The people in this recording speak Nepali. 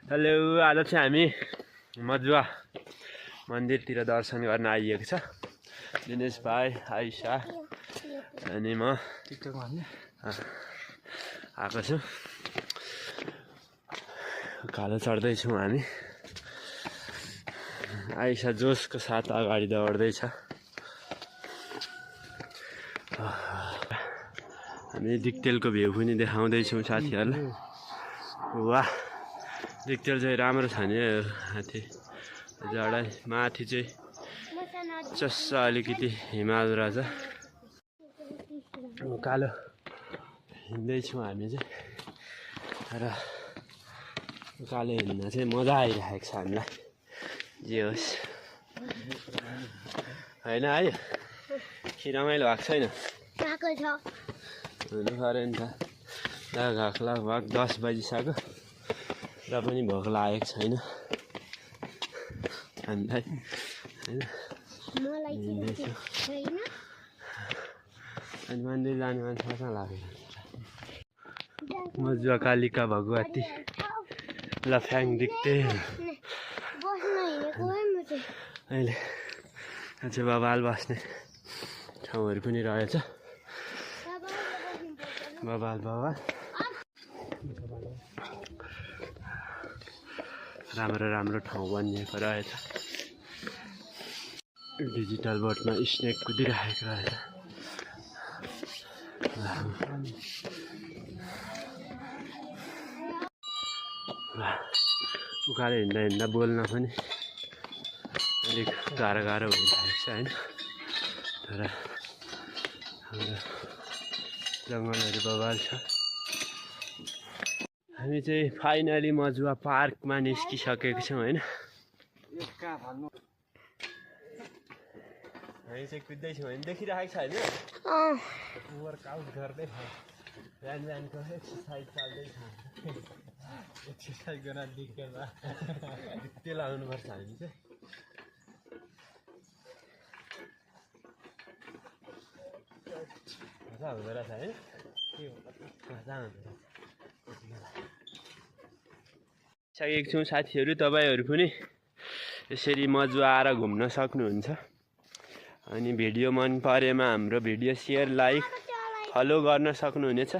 हेलो, आज चाहिँ हामी मजुवा मन्दिरतिर दर्शन गर्न आइएको छ। दिनेश भाइ, आइसा अनि म आएको छु। उकालो चढ्दैछौँ हामी। आइसा जोसको साथ अगाडि दौड्दैछ। हामी दिक्तेलको भ्यू पनि देखाउँदैछौँ साथीहरूलाई। वाह, दिक्तेल चाहिँ राम्रो छ नि माथि जडाइ माथि चाहिँ चस्सा अलिकति हिमाल रहेछ। उकालो हिँड्दैछौँ हामी चाहिँ। र उकालो हिँड्न चाहिँ मजा आइरहेको छ हामीलाई। जे होस् होइन आयो कि रमाइलो भएको छैन? हुनु पऱ्यो नि त। लगभग 10 बजिसक्यो र पनि भोक लागेको छैन हामीलाई होइन। अनि मन्दिर जाने मान्छे कहाँ लाग्यो? मजुवा कालिका भगवती लफ्याङ दिक्तेल। अहिले अझै बबाल बस्ने ठाउँहरू पनि रहेछ। बबाल राम्रो ठाउँ बनिएको रहेछ। डिजिटल बोर्डमा स्नेक कुदिरहेको रहेछ। उकालो हिँड्दा बोल्न पनि अलिक गाह्रो भइरहेको छ होइन। तर हाम्रो जङ्गलहरू बबाल छ। हामी चाहिँ फाइनली मजुवा पार्कमा निस्किसकेको छौँ होइन। हामी चाहिँ कुद्दैछौँ होइन, देखिरहेको छ होइन। वर्कआउट गर्दै बिहानको एक्सर्साइज चल्दैछ। एक्सर्साइज गर्न दिक्कतमा त्यो लाउनुपर्छ हामी चाहिँ। मजा हुँदो रहेछ होइन। मजा हुँदो रहेछ। सकेको छौँ साथीहरू। तपाईँहरू पनि यसरी मजुवा आएर घुम्न सक्नुहुन्छ। अनि भिडियो मन परेमा हाम्रो भिडियो सेयर, लाइक, फलो गर्न सक्नुहुनेछ।